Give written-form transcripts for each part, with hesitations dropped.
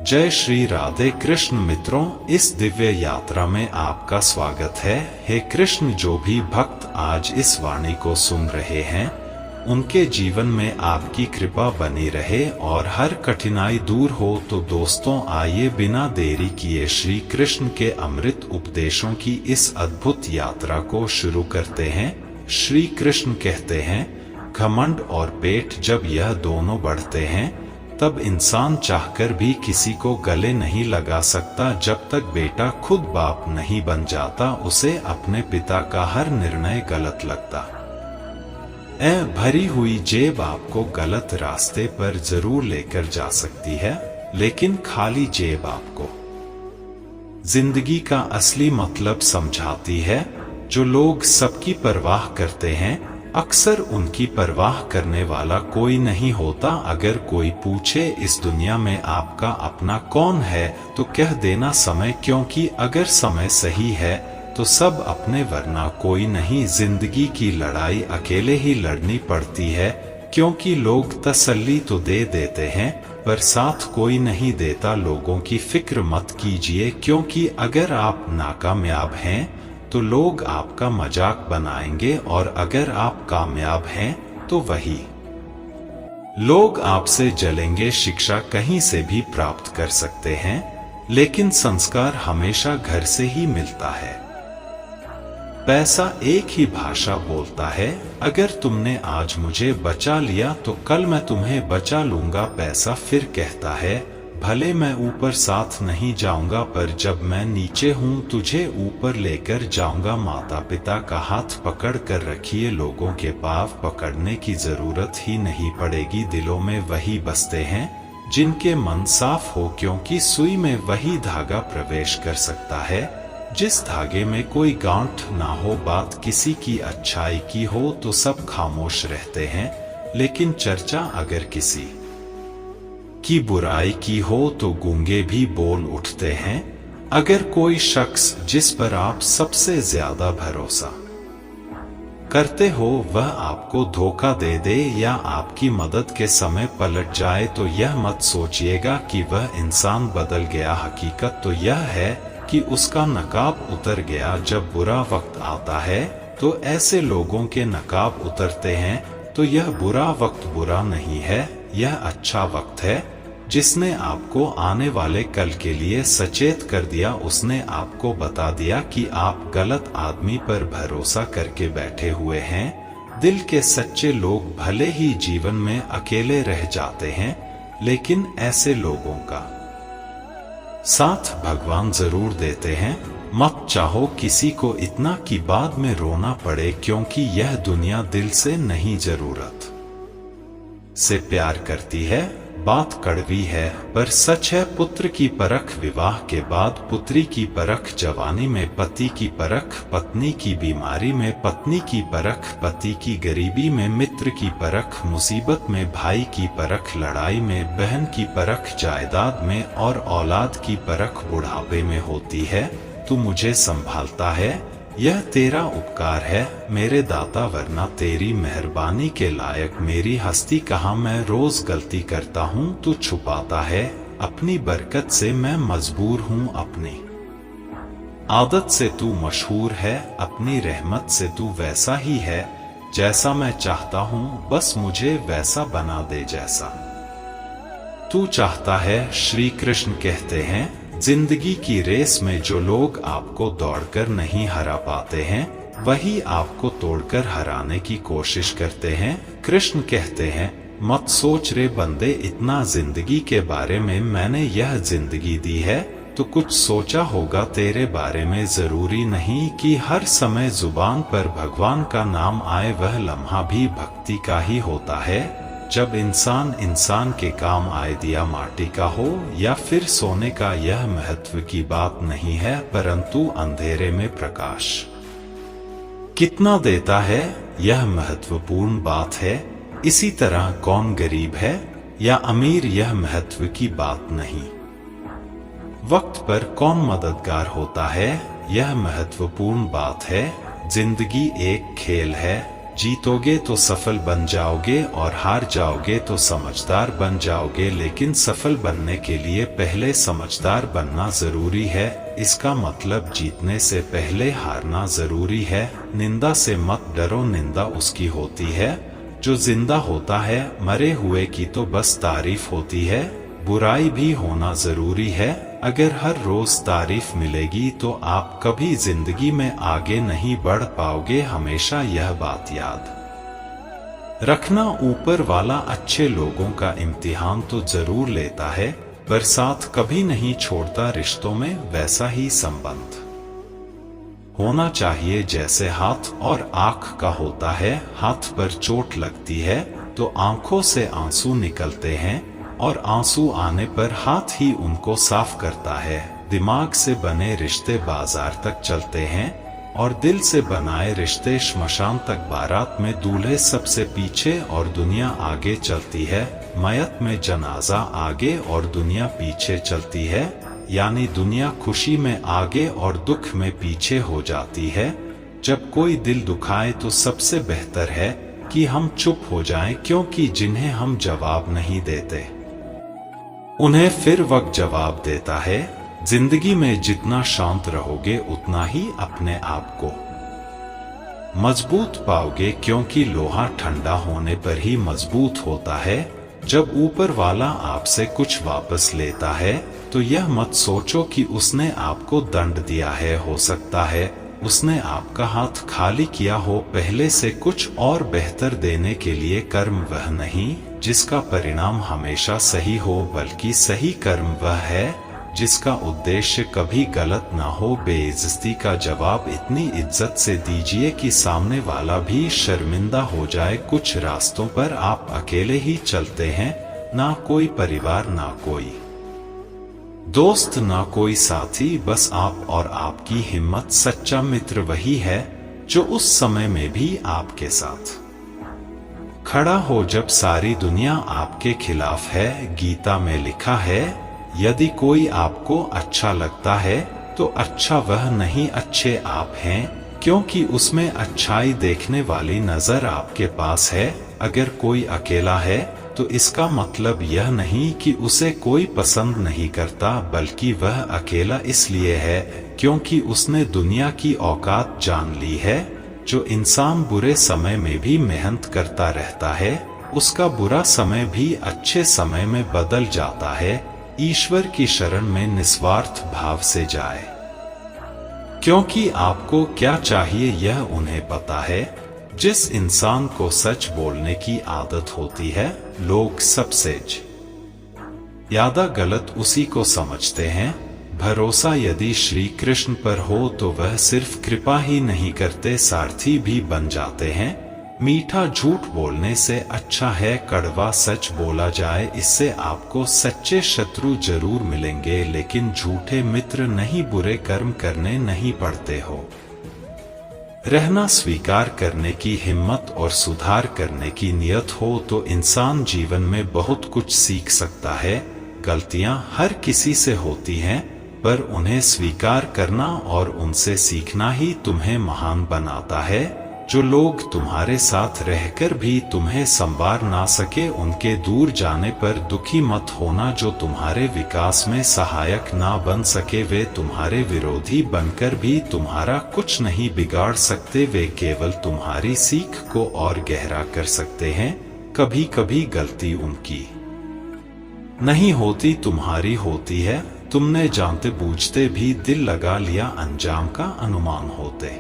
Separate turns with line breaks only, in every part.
जय श्री राधे कृष्ण मित्रों, इस दिव्य यात्रा में आपका स्वागत है। हे कृष्ण, जो भी भक्त आज इस वाणी को सुन रहे हैं, उनके जीवन में आपकी कृपा बनी रहे और हर कठिनाई दूर हो। तो दोस्तों, आइए बिना देरी किए श्री कृष्ण के अमृत उपदेशों की इस अद्भुत यात्रा को शुरू करते हैं। श्री कृष्ण कहते हैं, घमंड और पेट जब यह दोनों बढ़ते हैं, तब इंसान चाहकर भी किसी को गले नहीं लगा सकता। जब तक बेटा खुद बाप नहीं बन जाता, उसे अपने पिता का हर निर्णय गलत लगता। भरी हुई जेब आपको गलत रास्ते पर जरूर लेकर जा सकती है, लेकिन खाली जेब आपको जिंदगी का असली मतलब समझाती है। जो लोग सबकी परवाह करते हैं, अक्सर उनकी परवाह करने वाला कोई नहीं होता। अगर कोई पूछे इस दुनिया में आपका अपना कौन है, तो कह देना समय, क्योंकि अगर समय सही है तो सब अपने, वरना कोई नहीं। जिंदगी की लड़ाई अकेले ही लड़नी पड़ती है, क्योंकि लोग तसल्ली तो दे देते हैं पर साथ कोई नहीं देता। लोगों की फिक्र मत कीजिए, क्योंकि अगर आप नाकामयाब हैं तो लोग आपका मजाक बनाएंगे, और अगर आप कामयाब हैं तो वही लोग आपसे जलेंगे। शिक्षा कहीं से भी प्राप्त कर सकते हैं, लेकिन संस्कार हमेशा घर से ही मिलता है। पैसा एक ही भाषा बोलता है। अगर तुमने आज मुझे बचा लिया तो कल मैं तुम्हें बचा लूंगा। पैसा फिर कहता है, भले मैं ऊपर साथ नहीं जाऊंगा, पर जब मैं नीचे हूँ तुझे ऊपर लेकर जाऊंगा। माता पिता का हाथ पकड़ कर रखिए, लोगों के पाँव पकड़ने की जरूरत ही नहीं पड़ेगी। दिलों में वही बसते हैं जिनके मन साफ हो, क्योंकि सुई में वही धागा प्रवेश कर सकता है जिस धागे में कोई गांठ ना हो। बात किसी की अच्छाई की हो तो सब खामोश रहते हैं, लेकिन चर्चा अगर किसी की बुराई की हो तो गूंगे भी बोल उठते हैं। अगर कोई शख्स जिस पर आप सबसे ज्यादा भरोसा करते हो वह आपको धोखा दे दे या आपकी मदद के समय पलट जाए, तो यह मत सोचिएगा कि वह इंसान बदल गया। हकीकत तो यह है कि उसका नकाब उतर गया। जब बुरा वक्त आता है तो ऐसे लोगों के नकाब उतरते हैं। तो यह बुरा वक्त बुरा नहीं है, यह अच्छा वक्त है जिसने आपको आने वाले कल के लिए सचेत कर दिया। उसने आपको बता दिया कि आप गलत आदमी पर भरोसा करके बैठे हुए हैं। दिल के सच्चे लोग भले ही जीवन में अकेले रह जाते हैं, लेकिन ऐसे लोगों का साथ भगवान जरूर देते हैं। मत चाहो किसी को इतना कि बाद में रोना पड़े, क्योंकि यह दुनिया दिल से नहीं जरूरत से प्यार करती है। बात कड़वी है पर सच है। पुत्र की परख विवाह के बाद, पुत्री की परख जवानी में, पति की परख पत्नी की बीमारी में, पत्नी की परख पति की गरीबी में, मित्र की परख मुसीबत में, भाई की परख लड़ाई में, बहन की परख जायदाद में, और औलाद की परख बुढ़ापे में होती है। तू मुझे संभालता है, यह तेरा उपकार है मेरे दाता, वरना तेरी मेहरबानी के लायक मेरी हस्ती कहाँ। मैं रोज गलती करता हूँ, तू छुपाता है। अपनी बरकत से मैं मजबूर हूँ, अपनी आदत से तू मशहूर है, अपनी रहमत से तू वैसा ही है जैसा मैं चाहता हूँ। बस मुझे वैसा बना दे जैसा तू चाहता है। श्री कृष्ण कहते हैं, जिंदगी की रेस में जो लोग आपको दौड़कर नहीं हरा पाते हैं, वही आपको तोड़कर हराने की कोशिश करते हैं। कृष्ण कहते हैं, मत सोच रे बंदे इतना, जिंदगी के बारे में मैंने यह जिंदगी दी है तो कुछ सोचा होगा तेरे बारे में। जरूरी नहीं कि हर समय जुबान पर भगवान का नाम आए, वह लम्हा भी भक्ति का ही होता है जब इंसान के काम आए। दिया माटी का हो या फिर सोने का, यह महत्व की बात नहीं है, परंतु अंधेरे में प्रकाश कितना देता है यह महत्वपूर्ण बात है। इसी तरह कौन गरीब है या अमीर, यह महत्व की बात नहीं। वक्त पर कौन मददगार होता है, यह महत्वपूर्ण बात है। जिंदगी एक खेल है, जीतोगे तो सफल बन जाओगे और हार जाओगे तो समझदार बन जाओगे, लेकिन सफल बनने के लिए पहले समझदार बनना जरूरी है। इसका मतलब जीतने से पहले हारना जरूरी है। निंदा से मत डरो, निंदा उसकी होती है जो जिंदा होता है, मरे हुए की तो बस तारीफ होती है। बुराई भी होना जरूरी है। अगर हर रोज तारीफ मिलेगी तो आप कभी जिंदगी में आगे नहीं बढ़ पाओगे। हमेशा यह बात याद रखना, ऊपर वाला अच्छे लोगों का इम्तिहान तो जरूर लेता है, पर साथ कभी नहीं छोड़ता। रिश्तों में वैसा ही संबंध होना चाहिए जैसे हाथ और आंख का होता है। हाथ पर चोट लगती है तो आंखों से आंसू निकलते हैं, और आंसू आने पर हाथ ही उनको साफ करता है। दिमाग से बने रिश्ते बाजार तक चलते हैं, और दिल से बनाए रिश्ते श्मशान तक। बारात में दूल्हे सबसे पीछे और दुनिया आगे चलती है। मयत में जनाजा आगे और दुनिया पीछे चलती है, यानी दुनिया खुशी में आगे और दुख में पीछे हो जाती है। जब कोई दिल दुखाए तो सबसे बेहतर है कि हम चुप हो जाएं, क्योंकि जिन्हें हम जवाब नहीं देते उन्हें फिर वक्त जवाब देता है। जिंदगी में जितना शांत रहोगे उतना ही अपने आप को मजबूत पाओगे, क्योंकि लोहा ठंडा होने पर ही मजबूत होता है। जब ऊपर वाला आपसे कुछ वापस लेता है तो यह मत सोचो कि उसने आपको दंड दिया है। हो सकता है उसने आपका हाथ खाली किया हो पहले से कुछ और बेहतर देने के लिए। कर्म वह नहीं जिसका परिणाम हमेशा सही हो, बल्कि सही कर्म वह है जिसका उद्देश्य कभी गलत ना हो। बेइज्जती का जवाब इतनी इज्जत से दीजिए कि सामने वाला भी शर्मिंदा हो जाए। कुछ रास्तों पर आप अकेले ही चलते हैं, ना कोई परिवार, ना कोई दोस्त, ना कोई साथी, बस आप और आपकी हिम्मत। सच्चा मित्र वही है जो उस समय में भी आपके साथ खड़ा हो जब सारी दुनिया आपके खिलाफ है। गीता में लिखा है, यदि कोई आपको अच्छा लगता है तो अच्छा वह नहीं, अच्छे आप हैं, क्योंकि उसमें अच्छाई देखने वाली नजर आपके पास है। अगर कोई अकेला है तो इसका मतलब यह नहीं कि उसे कोई पसंद नहीं करता, बल्कि वह अकेला इसलिए है क्योंकि उसने दुनिया की औकात जान ली है। जो इंसान बुरे समय में भी मेहनत करता रहता है, उसका बुरा समय भी अच्छे समय में बदल जाता है। ईश्वर की शरण में निस्वार्थ भाव से जाए, क्योंकि आपको क्या चाहिए यह उन्हें पता है। जिस इंसान को सच बोलने की आदत होती है, लोग सबसे ज्यादा गलत उसी को समझते हैं। भरोसा यदि श्री कृष्ण पर हो तो वह सिर्फ कृपा ही नहीं करते, सारथी भी बन जाते हैं। मीठा झूठ बोलने से अच्छा है कड़वा सच बोला जाए। इससे आपको सच्चे शत्रु जरूर मिलेंगे, लेकिन झूठे मित्र नहीं। बुरे कर्म करने नहीं पड़ते हो, रहना स्वीकार करने की हिम्मत और सुधार करने की नियत हो तो इंसान जीवन में बहुत कुछ सीख सकता है। गलतियां हर किसी से होती हैं, पर उन्हें स्वीकार करना और उनसे सीखना ही तुम्हें महान बनाता है। जो लोग तुम्हारे साथ रहकर भी तुम्हें संवार ना सके, उनके दूर जाने पर दुखी मत होना। जो तुम्हारे विकास में सहायक ना बन सके, वे तुम्हारे विरोधी बनकर भी तुम्हारा कुछ नहीं बिगाड़ सकते। वे केवल तुम्हारी सीख को और गहरा कर सकते हैं। कभी कभी गलती उनकी नहीं होती, तुम्हारी होती है। तुमने जानते बूझते भी दिल लगा लिया, अंजाम का अनुमान होते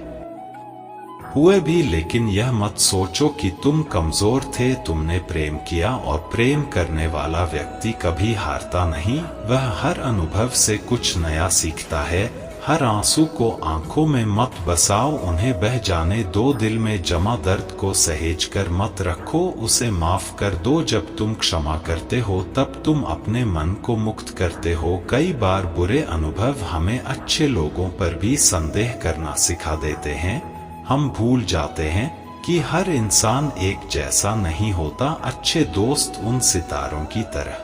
हुए भी। लेकिन यह मत सोचो कि तुम कमजोर थे। तुमने प्रेम किया, और प्रेम करने वाला व्यक्ति कभी हारता नहीं। वह हर अनुभव से कुछ नया सीखता है। हर आंसू को आंखों में मत बसाओ, उन्हें बह जाने दो। दिल में जमा दर्द को सहेज कर मत रखो, उसे माफ कर दो। जब तुम क्षमा करते हो तब तुम अपने मन को मुक्त करते हो। कई बार बुरे अनुभव हमें अच्छे लोगों पर भी संदेह करना सिखा देते हैं। हम भूल जाते हैं कि हर इंसान एक जैसा नहीं होता। अच्छे दोस्त उन सितारों की तरह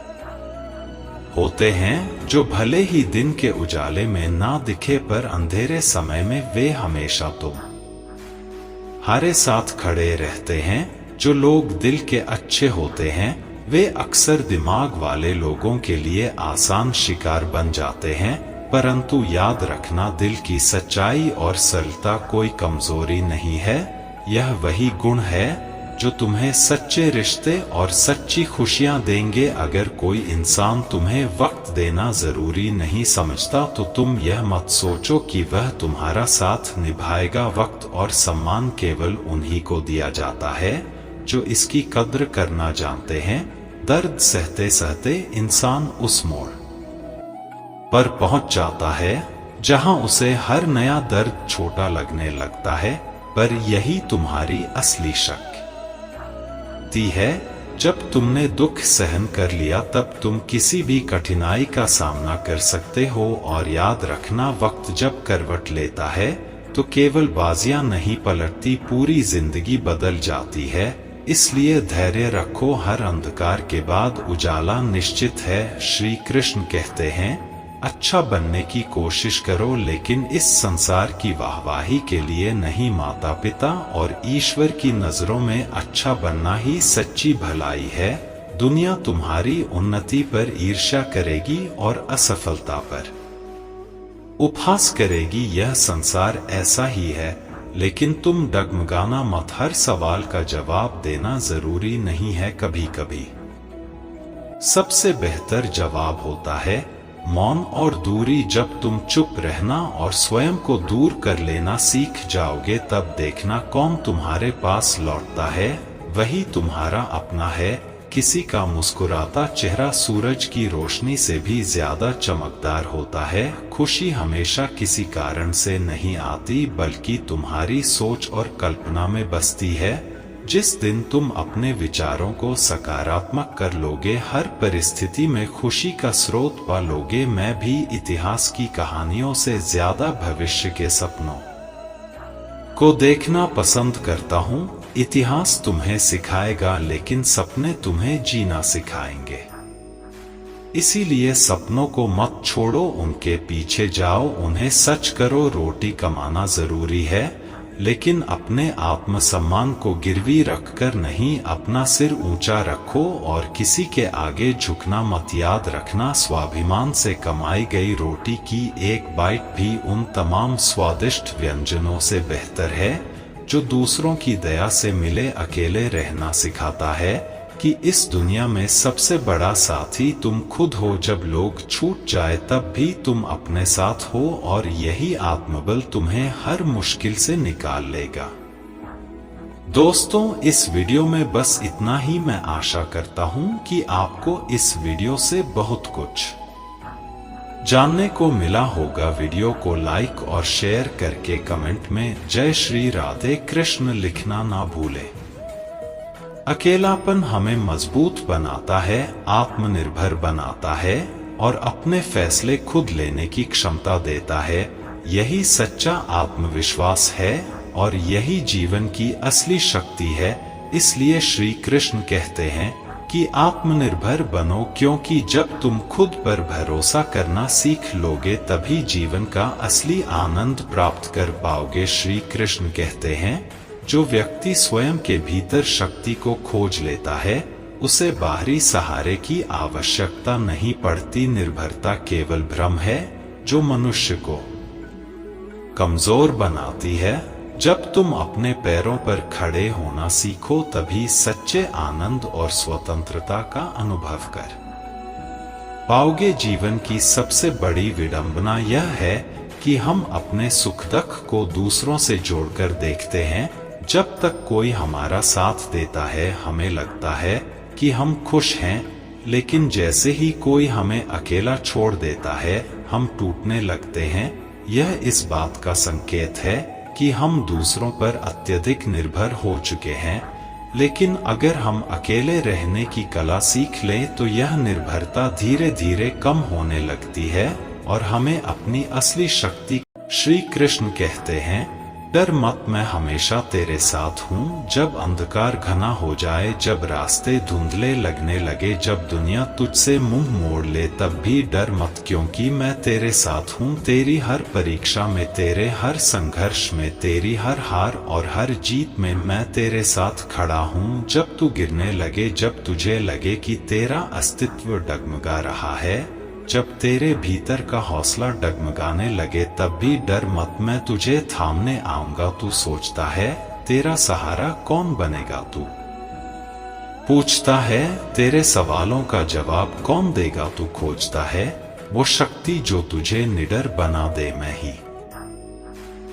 होते हैं जो भले ही दिन के उजाले में ना दिखे, पर अंधेरे समय में वे हमेशा हमारे साथ खड़े रहते हैं। जो लोग दिल के अच्छे होते हैं वे अक्सर दिमाग वाले लोगों के लिए आसान शिकार बन जाते हैं, परंतु याद रखना, दिल की सच्चाई और सरलता कोई कमजोरी नहीं है। यह वही गुण है जो तुम्हें सच्चे रिश्ते और सच्ची खुशियां देंगे। अगर कोई इंसान तुम्हें वक्त देना जरूरी नहीं समझता तो तुम यह मत सोचो कि वह तुम्हारा साथ निभाएगा। वक्त और सम्मान केवल उन्हीं को दिया जाता है जो इसकी कद्र करना जानते हैं। दर्द सहते सहते इंसान उस मोड़ पर पहुंच जाता है जहां उसे हर नया दर्द छोटा लगने लगता है, पर यही तुम्हारी असली शक्ति है। जब तुमने दुख सहन कर लिया तब तुम किसी भी कठिनाई का सामना कर सकते हो। और याद रखना, वक्त जब करवट लेता है तो केवल बाजियां नहीं पलटती, पूरी जिंदगी बदल जाती है। इसलिए धैर्य रखो, हर अंधकार के बाद उजाला निश्चित है। श्री कृष्ण कहते हैं, अच्छा बनने की कोशिश करो, लेकिन इस संसार की वाहवाही के लिए नहीं। माता पिता और ईश्वर की नजरों में अच्छा बनना ही सच्ची भलाई है। दुनिया तुम्हारी उन्नति पर ईर्ष्या करेगी और असफलता पर उपहास करेगी। यह संसार ऐसा ही है, लेकिन तुम डगमगाना मत। हर सवाल का जवाब देना जरूरी नहीं है। कभी कभी सबसे बेहतर जवाब होता है मौन और दूरी। जब तुम चुप रहना और स्वयं को दूर कर लेना सीख जाओगे, तब देखना कौन तुम्हारे पास लौटता है वही तुम्हारा अपना है। किसी का मुस्कुराता चेहरा सूरज की रोशनी से भी ज्यादा चमकदार होता है। खुशी हमेशा किसी कारण से नहीं आती, बल्कि तुम्हारी सोच और कल्पना में बसती है। जिस दिन तुम अपने विचारों को सकारात्मक कर लोगे, हर परिस्थिति में खुशी का स्रोत पा लोगे। मैं भी इतिहास की कहानियों से ज्यादा भविष्य के सपनों को देखना पसंद करता हूँ। इतिहास तुम्हें सिखाएगा, लेकिन सपने तुम्हें जीना सिखाएंगे। इसीलिए सपनों को मत छोड़ो, उनके पीछे जाओ, उन्हें सच करो। रोटी कमाना जरूरी है, लेकिन अपने आत्मसम्मान को गिरवी रखकर नहीं। अपना सिर ऊंचा रखो और किसी के आगे झुकना मत। याद रखना, स्वाभिमान से कमाई गई रोटी की एक बाइट भी उन तमाम स्वादिष्ट व्यंजनों से बेहतर है जो दूसरों की दया से मिले। अकेले रहना सिखाता है कि इस दुनिया में सबसे बड़ा साथी तुम खुद हो। जब लोग छूट जाए तब भी तुम अपने साथ हो, और यही आत्मबल तुम्हें हर मुश्किल से निकाल लेगा। दोस्तों, इस वीडियो में बस इतना ही। मैं आशा करता हूँ कि आपको इस वीडियो से बहुत कुछ जानने को मिला होगा। वीडियो को लाइक और शेयर करके कमेंट में जय श्री राधे कृष्ण लिखना ना भूलें। अकेलापन हमें मजबूत बनाता है, आत्मनिर्भर बनाता है और अपने फैसले खुद लेने की क्षमता देता है। यही सच्चा आत्मविश्वास है और यही जीवन की असली शक्ति है। इसलिए श्री कृष्ण कहते हैं कि आत्मनिर्भर बनो, क्योंकि जब तुम खुद पर भरोसा करना सीख लोगे तभी जीवन का असली आनंद प्राप्त कर पाओगे। श्री कृष्ण कहते हैं, जो व्यक्ति स्वयं के भीतर शक्ति को खोज लेता है उसे बाहरी सहारे की आवश्यकता नहीं पड़ती। निर्भरता केवल भ्रम है जो मनुष्य को कमजोर बनाती है। जब तुम अपने पैरों पर खड़े होना सीखो तभी सच्चे आनंद और स्वतंत्रता का अनुभव कर पाओगे। जीवन की सबसे बड़ी विडंबना यह है कि हम अपने सुख दुख को दूसरों से जोड़कर देखते हैं। जब तक कोई हमारा साथ देता है हमें लगता है कि हम खुश हैं, लेकिन जैसे ही कोई हमें अकेला छोड़ देता है हम टूटने लगते हैं। यह इस बात का संकेत है कि हम दूसरों पर अत्यधिक निर्भर हो चुके हैं। लेकिन अगर हम अकेले रहने की कला सीख लें तो यह निर्भरता धीरे धीरे कम होने लगती है और हमें अपनी असली शक्ति। श्री कृष्ण कहते हैं, डर मत, मैं हमेशा तेरे साथ हूँ। जब अंधकार घना हो जाए, जब रास्ते धुंधले लगने लगे, जब दुनिया तुझसे मुंह मोड़ ले, तब भी डर मत, क्योंकि मैं तेरे साथ हूँ। तेरी हर परीक्षा में, तेरे हर संघर्ष में, तेरी हर हार और हर जीत में मैं तेरे साथ खड़ा हूँ। जब तू गिरने लगे, जब तुझे लगे कि तेरा अस्तित्व डगमगा रहा है, जब तेरे भीतर का हौसला डगमगाने लगे, तब भी डर मत, मैं तुझे थामने आऊंगा। तू सोचता है तेरा सहारा कौन बनेगा, तू पूछता है तेरे सवालों का जवाब कौन देगा, तू खोजता है वो शक्ति जो तुझे निडर बना दे। मैं ही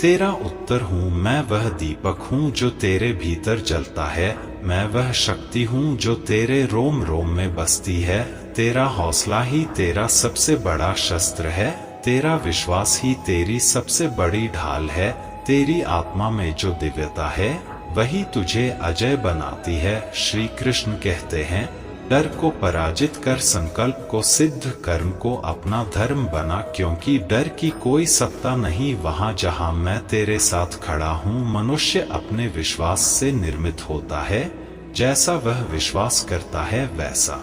तेरा उत्तर हूँ, मैं वह दीपक हूँ जो तेरे भीतर जलता है। मैं वह शक्ति हूँ जो तेरे रोम रोम में बसती है। तेरा हौसला ही तेरा सबसे बड़ा शस्त्र है, तेरा विश्वास ही तेरी सबसे बड़ी ढाल है। तेरी आत्मा में जो दिव्यता है, वही तुझे अजय बनाती है। श्री कृष्ण कहते हैं, डर को पराजित कर, संकल्प को सिद्ध, कर्म को अपना धर्म बना, क्योंकि डर की कोई सत्ता नहीं वहां जहां मैं तेरे साथ खड़ा हूं। मनुष्य अपने विश्वास से निर्मित होता है, जैसा वह विश्वास करता है वैसा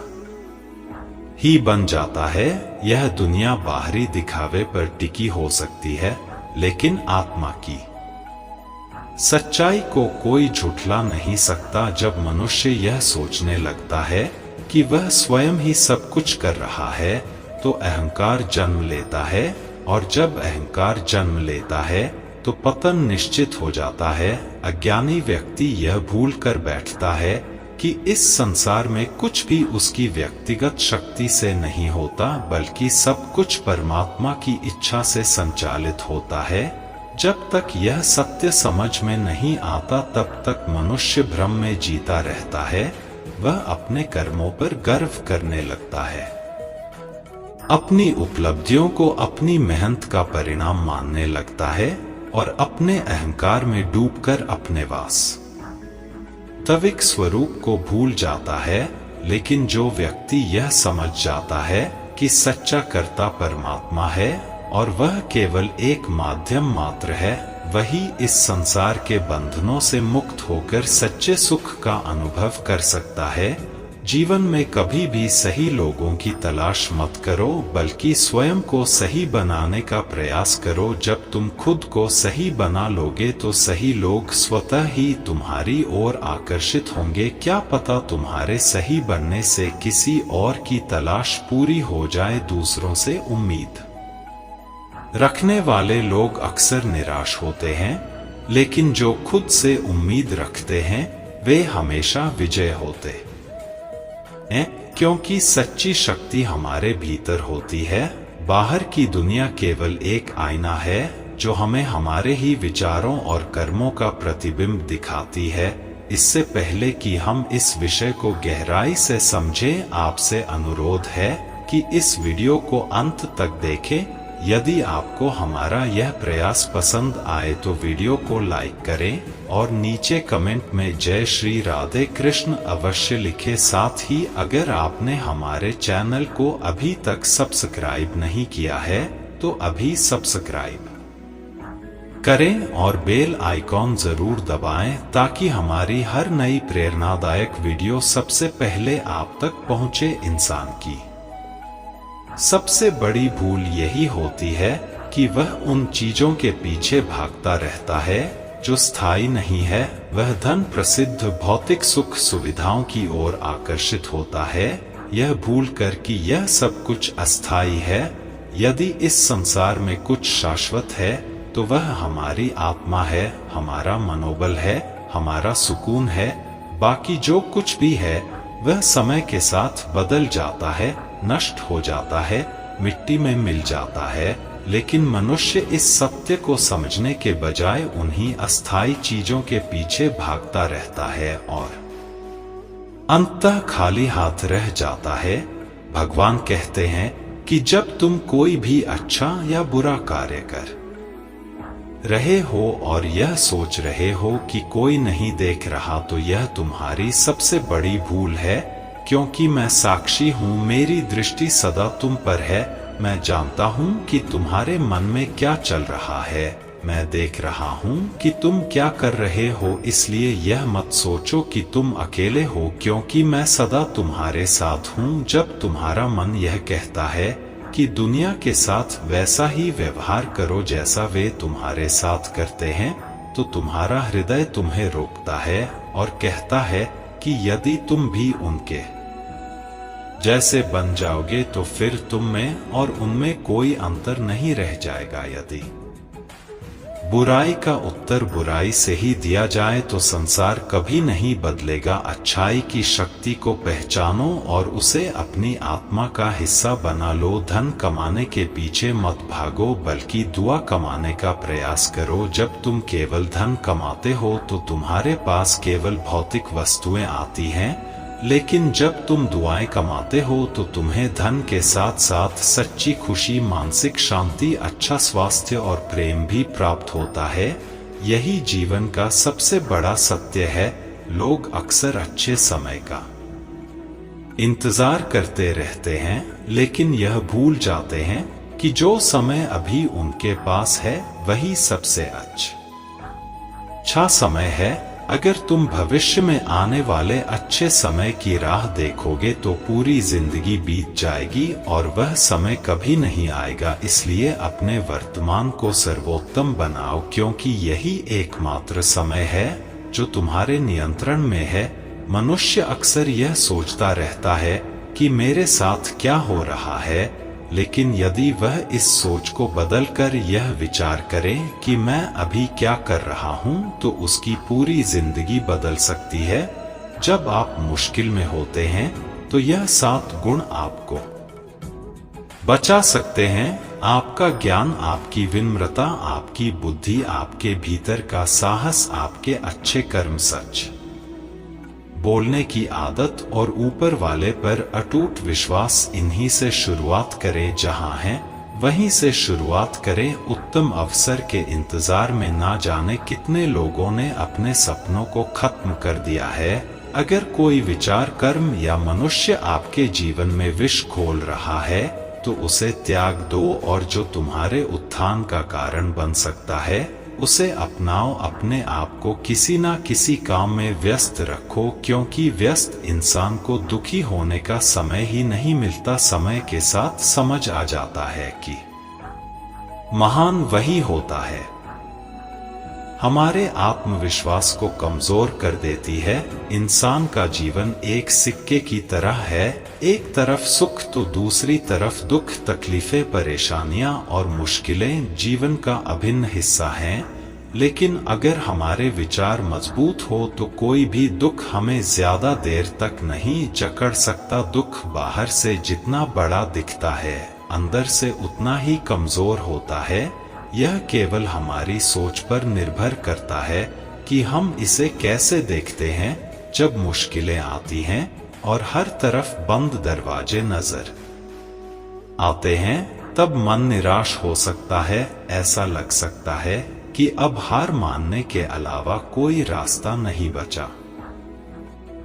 ही बन जाता है। यह दुनिया बाहरी दिखावे पर टिकी हो सकती है, लेकिन आत्मा की सच्चाई को कोई झुठला नहीं सकता। जब मनुष्य यह सोचने लगता है कि वह स्वयं ही सब कुछ कर रहा है, तो अहंकार जन्म लेता है, और जब अहंकार जन्म लेता है तो पतन निश्चित हो जाता है। अज्ञानी व्यक्ति यह भूल कर बैठता है कि इस संसार में कुछ भी उसकी व्यक्तिगत शक्ति से नहीं होता, बल्कि सब कुछ परमात्मा की इच्छा से संचालित होता है। जब तक यह सत्य समझ में नहीं आता, तब तक मनुष्य भ्रम में जीता रहता है। वह अपने कर्मों पर गर्व करने लगता है, अपनी उपलब्धियों को अपनी मेहनत का परिणाम मानने लगता है, और अपने अहंकार में डूबकर अपने वास्तविक स्वरूप को भूल जाता है। लेकिन जो व्यक्ति यह समझ जाता है कि सच्चा कर्ता परमात्मा है और वह केवल एक माध्यम मात्र है, वही इस संसार के बंधनों से मुक्त होकर सच्चे सुख का अनुभव कर सकता है। जीवन में कभी भी सही लोगों की तलाश मत करो, बल्कि स्वयं को सही बनाने का प्रयास करो। जब तुम खुद को सही बना लोगे तो सही लोग स्वतः ही तुम्हारी ओर आकर्षित होंगे। क्या पता तुम्हारे सही बनने से किसी और की तलाश पूरी हो जाए। दूसरों से उम्मीद रखने वाले लोग अक्सर निराश होते हैं, लेकिन जो खुद से उम्मीद रखते हैं वे हमेशा विजय होते हैं, क्योंकि सच्ची शक्ति हमारे भीतर होती है। बाहर की दुनिया केवल एक आईना है जो हमें हमारे ही विचारों और कर्मों का प्रतिबिंब दिखाती है। इससे पहले कि हम इस विषय को गहराई से समझें, आपसे अनुरोध है कि इस वीडियो को अंत तक देखें। यदि आपको हमारा यह प्रयास पसंद आए तो वीडियो को लाइक करें और नीचे कमेंट में जय श्री राधे कृष्ण अवश्य लिखें। साथ ही अगर आपने हमारे चैनल को अभी तक सब्सक्राइब नहीं किया है तो अभी सब्सक्राइब करें और बेल आइकॉन जरूर दबाएं, ताकि हमारी हर नई प्रेरणादायक वीडियो सबसे पहले आप तक पहुंचे। इंसान की सबसे बड़ी भूल यही होती है कि वह उन चीजों के पीछे भागता रहता है जो स्थायी नहीं है। वह धन, प्रसिद्ध, भौतिक सुख सुविधाओं की ओर आकर्षित होता है, यह भूल कर कि यह सब कुछ अस्थायी है। यदि इस संसार में कुछ शाश्वत है तो वह हमारी आत्मा है, हमारा मनोबल है, हमारा सुकून है। बाकी जो कुछ भी है वह समय के साथ बदल जाता है, नष्ट हो जाता है, मिट्टी में मिल जाता है। लेकिन मनुष्य इस सत्य को समझने के बजाय उन्हीं अस्थायी चीजों के पीछे भागता रहता है और अंततः खाली हाथ रह जाता है। भगवान कहते हैं कि जब तुम कोई भी अच्छा या बुरा कार्य कर रहे हो और यह सोच रहे हो कि कोई नहीं देख रहा, तो यह तुम्हारी सबसे बड़ी भूल है, क्योंकि मैं साक्षी हूँ, मेरी दृष्टि सदा तुम पर है। मैं जानता हूँ कि तुम्हारे मन में क्या चल रहा है। मैं देख रहा हूँ कि तुम क्या कर रहे हो, इसलिए यह मत सोचो कि तुम अकेले हो, क्योंकि मैं सदा तुम्हारे साथ हूँ। जब तुम्हारा मन यह कहता है कि दुनिया के साथ वैसा ही व्यवहार करो जैसा वे तुम्हारे साथ करते हैं, तो तुम्हारा हृदय तुम्हें रोकता है और कहता है कि यदि तुम भी उनके जैसे बन जाओगे तो फिर तुम में और उनमें कोई अंतर नहीं रह जाएगा। यदि बुराई का उत्तर बुराई से ही दिया जाए तो संसार कभी नहीं बदलेगा। अच्छाई की शक्ति को पहचानो और उसे अपनी आत्मा का हिस्सा बना लो। धन कमाने के पीछे मत भागो, बल्कि दुआ कमाने का प्रयास करो। जब तुम केवल धन कमाते हो तो तुम्हारे पास केवल भौतिक वस्तुएं आती हैं, लेकिन जब तुम दुआएं कमाते हो तो तुम्हें धन के साथ साथ सच्ची खुशी, मानसिक शांति, अच्छा स्वास्थ्य और प्रेम भी प्राप्त होता है। यही जीवन का सबसे बड़ा सत्य है। लोग अक्सर अच्छे समय का इंतजार करते रहते हैं, लेकिन यह भूल जाते हैं कि जो समय अभी उनके पास है वही सबसे अच्छा समय है। अगर तुम भविष्य में आने वाले अच्छे समय की राह देखोगे तो पूरी जिंदगी बीत जाएगी और वह समय कभी नहीं आएगा। इसलिए अपने वर्तमान को सर्वोत्तम बनाओ, क्योंकि यही एकमात्र समय है जो तुम्हारे नियंत्रण में है। मनुष्य अक्सर यह सोचता रहता है कि मेरे साथ क्या हो रहा है, लेकिन यदि वह इस सोच को बदलकर यह विचार करे कि मैं अभी क्या कर रहा हूँ, तो उसकी पूरी जिंदगी बदल सकती है। जब आप मुश्किल में होते हैं तो यह 7 गुण आपको बचा सकते हैं। आपका ज्ञान, आपकी विनम्रता, आपकी बुद्धि, आपके भीतर का साहस, आपके अच्छे कर्म, सच बोलने की आदत और ऊपर वाले पर अटूट विश्वास। इन्हीं से शुरुआत करें। जहां हैं वहीं से शुरुआत करें। उत्तम अवसर के इंतजार में ना जाने कितने लोगों ने अपने सपनों को खत्म कर दिया है। अगर कोई विचार, कर्म या मनुष्य आपके जीवन में विष घोल रहा है तो उसे त्याग दो, और जो तुम्हारे उत्थान का कारण बन सकता है उसे अपनाओ। अपने आप को किसी ना किसी काम में व्यस्त रखो, क्योंकि व्यस्त इंसान को दुखी होने का समय ही नहीं मिलता। समय के साथ समझ आ जाता है कि महान वही होता है। हमारे आत्मविश्वास को कमजोर कर देती है। इंसान का जीवन एक सिक्के की तरह है, एक तरफ सुख तो दूसरी तरफ दुख। तकलीफें, परेशानियां और मुश्किलें जीवन का अभिन्न हिस्सा हैं, लेकिन अगर हमारे विचार मजबूत हो तो कोई भी दुख हमें ज्यादा देर तक नहीं जकड़ सकता। दुख बाहर से जितना बड़ा दिखता है, अंदर से उतना ही कमजोर होता है। यह केवल हमारी सोच पर निर्भर करता है कि हम इसे कैसे देखते हैं। जब मुश्किलें आती हैं और हर तरफ बंद दरवाजे नजर आते हैं, तब मन निराश हो सकता है। ऐसा लग सकता है कि अब हार मानने के अलावा कोई रास्ता नहीं बचा।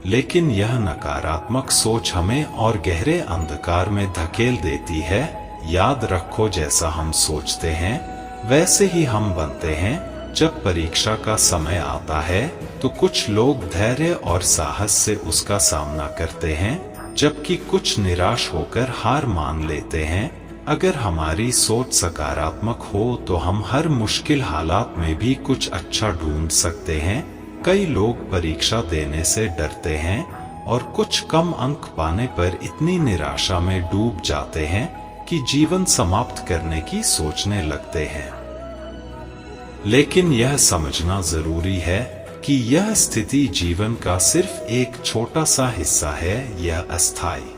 लेकिन यह नकारात्मक सोच हमें और गहरे अंधकार में धकेल देती है। याद रखो, जैसा हम सोचते हैं वैसे ही हम बनते हैं। जब परीक्षा का समय आता है तो कुछ लोग धैर्य और साहस से उसका सामना करते हैं, जबकि कुछ निराश होकर हार मान लेते हैं। अगर हमारी सोच सकारात्मक हो तो हम हर मुश्किल हालात में भी कुछ अच्छा ढूंढ सकते हैं। कई लोग परीक्षा देने से डरते हैं और कुछ कम अंक पाने पर इतनी निराशा में डूब जाते हैं कि जीवन समाप्त करने की सोचने लगते हैं। लेकिन यह समझना जरूरी है कि यह स्थिति जीवन का सिर्फ एक छोटा सा हिस्सा है। यह अस्थायी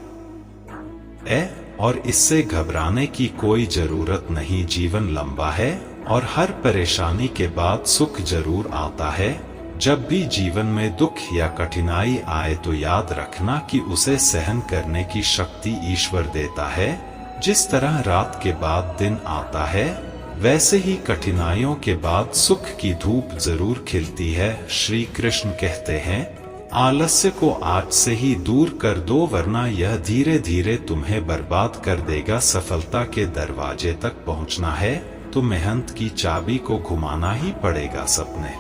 है और इससे घबराने की कोई जरूरत नहीं। जीवन लंबा है और हर परेशानी के बाद सुख जरूर आता है। जब भी जीवन में दुख या कठिनाई आए तो याद रखना कि उसे सहन करने की शक्ति ईश्वर देता है। जिस तरह रात के बाद दिन आता है, वैसे ही कठिनाइयों के बाद सुख की धूप जरूर खिलती है। श्री कृष्ण कहते हैं, आलस्य को आज से ही दूर कर दो, वरना यह धीरे धीरे तुम्हें बर्बाद कर देगा। सफलता के दरवाजे तक पहुंचना है तो मेहनत की चाबी को घुमाना ही पड़ेगा। सपने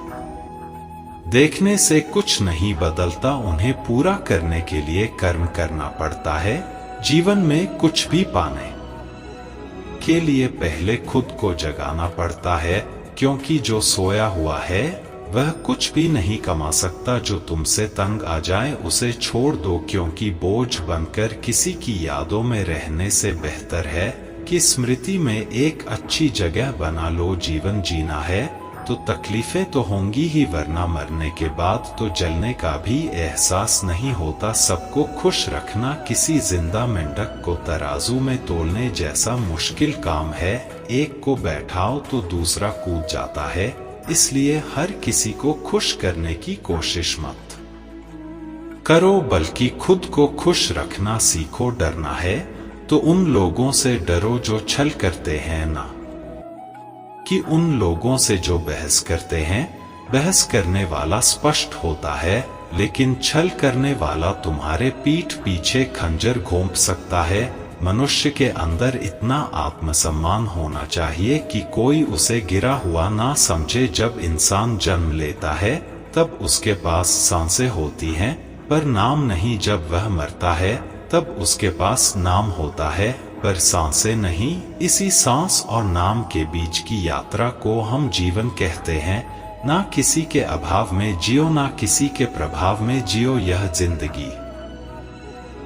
देखने से कुछ नहीं बदलता, उन्हें पूरा करने के लिए कर्म करना पड़ता है। जीवन में कुछ भी पाने के लिए पहले खुद को जगाना पड़ता है, क्योंकि जो सोया हुआ है वह कुछ भी नहीं कमा सकता। जो तुमसे तंग आ जाए उसे छोड़ दो, क्योंकि बोझ बनकर किसी की यादों में रहने से बेहतर है कि स्मृति में एक अच्छी जगह बना लो। जीवन जीना है तो तकलीफें तो होंगी ही, वरना मरने के बाद तो जलने का भी एहसास नहीं होता। सबको खुश रखना किसी जिंदा मेंढक को तराजू में तोलने जैसा मुश्किल काम है। एक को बैठाओ तो दूसरा कूद जाता है, इसलिए हर किसी को खुश करने की कोशिश मत करो, बल्कि खुद को खुश रखना सीखो। डरना है तो उन लोगों से डरो जो छल करते हैं, ना कि उन लोगों से जो बहस करते हैं। बहस करने वाला स्पष्ट होता है, लेकिन छल करने वाला तुम्हारे पीठ पीछे खंजर घोंप सकता है। मनुष्य के अंदर इतना आत्मसम्मान होना चाहिए कि कोई उसे गिरा हुआ ना समझे। जब इंसान जन्म लेता है तब उसके पास सांसें होती हैं, पर नाम नहीं। जब वह मरता है तब उसके पास नाम होता है, पर सांसें नहीं। इसी सांस और नाम के बीच की यात्रा को हम जीवन कहते हैं। ना किसी के अभाव में जियो, ना किसी के प्रभाव में जियो। यह जिंदगी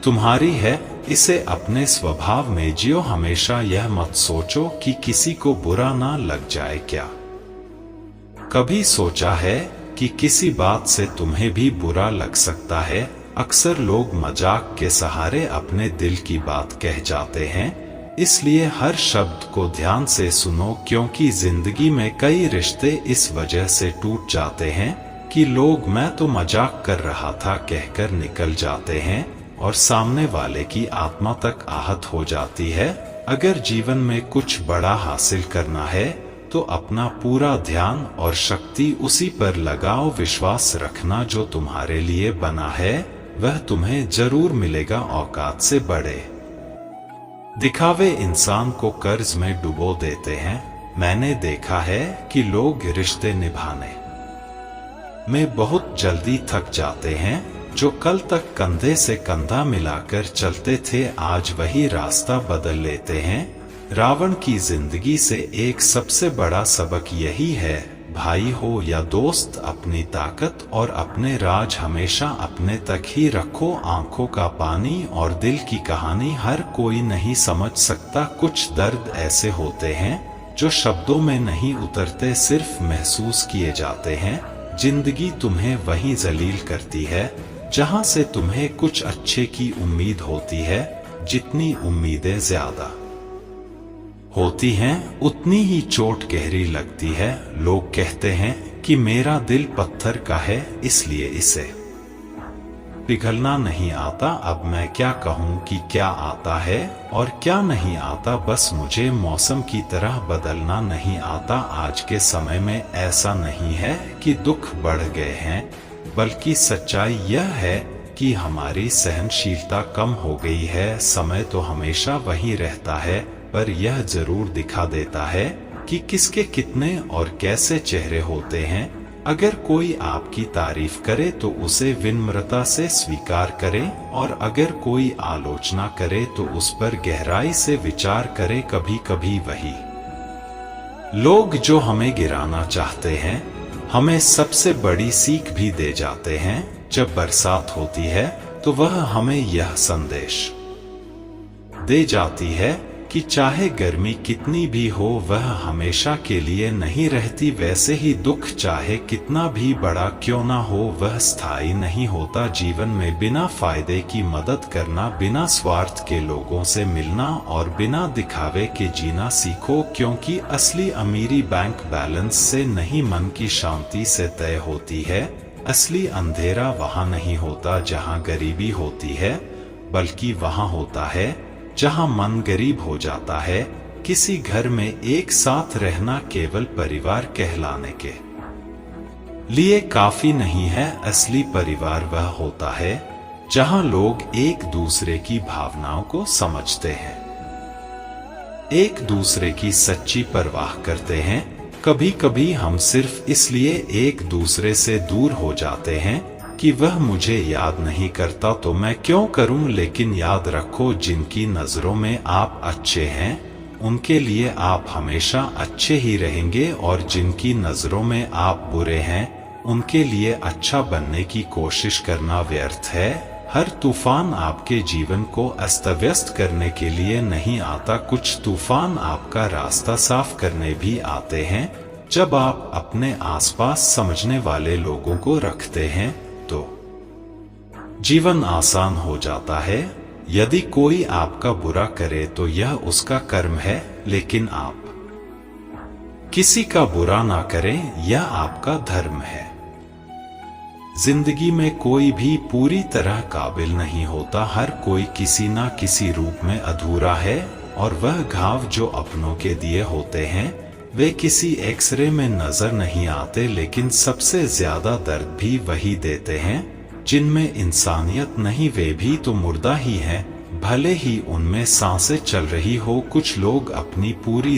तुम्हारी है, इसे अपने स्वभाव में जियो। हमेशा यह मत सोचो कि किसी को बुरा ना लग जाए। क्या कभी सोचा है कि किसी बात से तुम्हें भी बुरा लग सकता है? अक्सर लोग मजाक के सहारे अपने दिल की बात कह जाते हैं, इसलिए हर शब्द को ध्यान से सुनो, क्योंकि जिंदगी में कई रिश्ते इस वजह से टूट जाते हैं कि लोग मैं तो मजाक कर रहा था कहकर निकल जाते हैं और सामने वाले की आत्मा तक आहत हो जाती है। अगर जीवन में कुछ बड़ा हासिल करना है तो अपना पूरा ध्यान और शक्ति उसी पर लगाओ। विश्वास रखना जो तुम्हारे लिए बना है वह तुम्हें जरूर मिलेगा। औकात से बड़े दिखावे इंसान को कर्ज में डुबो देते हैं। मैंने देखा है कि लोग रिश्ते निभाने में बहुत जल्दी थक जाते हैं। जो कल तक कंधे से कंधा मिलाकर चलते थे, आज वही रास्ता बदल लेते हैं। रावण की जिंदगी से एक सबसे बड़ा सबक यही है, भाई हो या दोस्त, अपनी ताकत और अपने राज हमेशा अपने तक ही रखो। आंखों का पानी और दिल की कहानी हर कोई नहीं समझ सकता। कुछ दर्द ऐसे होते हैं जो शब्दों में नहीं उतरते, सिर्फ महसूस किए जाते हैं। जिंदगी तुम्हें वहीं जलील करती है जहां से तुम्हें कुछ अच्छे की उम्मीद होती है। जितनी उम्मीदें ज्यादा होती हैं उतनी ही चोट गहरी लगती है। लोग कहते हैं कि मेरा दिल पत्थर का है, इसलिए इसे पिघलना नहीं आता। अब मैं क्या कहूँ कि क्या आता है और क्या नहीं आता। बस मुझे मौसम की तरह बदलना नहीं आता। आज के समय में ऐसा नहीं है कि दुख बढ़ गए हैं, बल्कि सच्चाई यह है कि हमारी सहनशीलता कम हो गई है। समय तो हमेशा वही रहता है, पर यह जरूर दिखा देता है कि किसके कितने और कैसे चेहरे होते हैं। अगर कोई आपकी तारीफ करे तो उसे विनम्रता से स्वीकार करें, और अगर कोई आलोचना करे तो उस पर गहराई से विचार करें। कभी कभी वही लोग जो हमें गिराना चाहते हैं हमें सबसे बड़ी सीख भी दे जाते हैं। जब बरसात होती है तो वह हमें यह संदेश दे जाती है कि चाहे गर्मी कितनी भी हो वह हमेशा के लिए नहीं रहती। वैसे ही दुख चाहे कितना भी बड़ा क्यों ना हो वह स्थायी नहीं होता। जीवन में बिना फायदे की मदद करना, बिना स्वार्थ के लोगों से मिलना और बिना दिखावे के जीना सीखो, क्योंकि असली अमीरी बैंक बैलेंस से नहीं मन की शांति से तय होती है। असली अंधेरा वहां नहीं होता जहां गरीबी होती है, बल्कि वहां होता है जहां मन गरीब हो जाता है। किसी घर में एक साथ रहना केवल परिवार कहलाने के लिए काफी नहीं है। असली परिवार वह होता है जहां लोग एक दूसरे की भावनाओं को समझते हैं। एक दूसरे की सच्ची परवाह करते हैं। कभी कभी हम सिर्फ इसलिए एक दूसरे से दूर हो जाते हैं कि वह मुझे याद नहीं करता तो मैं क्यों करूं। लेकिन याद रखो, जिनकी नजरों में आप अच्छे हैं उनके लिए आप हमेशा अच्छे ही रहेंगे, और जिनकी नजरों में आप बुरे हैं उनके लिए अच्छा बनने की कोशिश करना व्यर्थ है। हर तूफान आपके जीवन को अस्त व्यस्त करने के लिए नहीं आता, कुछ तूफान आपका रास्ता साफ करने भी आते हैं। जब आप अपने आसपास समझने वाले लोगों को रखते हैं तो जीवन आसान हो जाता है। यदि कोई आपका बुरा करे तो यह उसका कर्म है, लेकिन आप किसी का बुरा ना करें, यह आपका धर्म है। जिंदगी में कोई भी पूरी तरह काबिल नहीं होता, हर कोई किसी ना किसी रूप में अधूरा है, और वह घाव जो अपनों के दिए होते हैं वे किसी एक्सरे में नजर नहीं आते, लेकिन सबसे ज्यादा दर्द भी वही देते हैं जिनमें इंसानियत नहीं, वे भी तो मुर्दा ही हैं, भले ही उनमें सांसें चल रही हो। कुछ लोग अपनी पूरी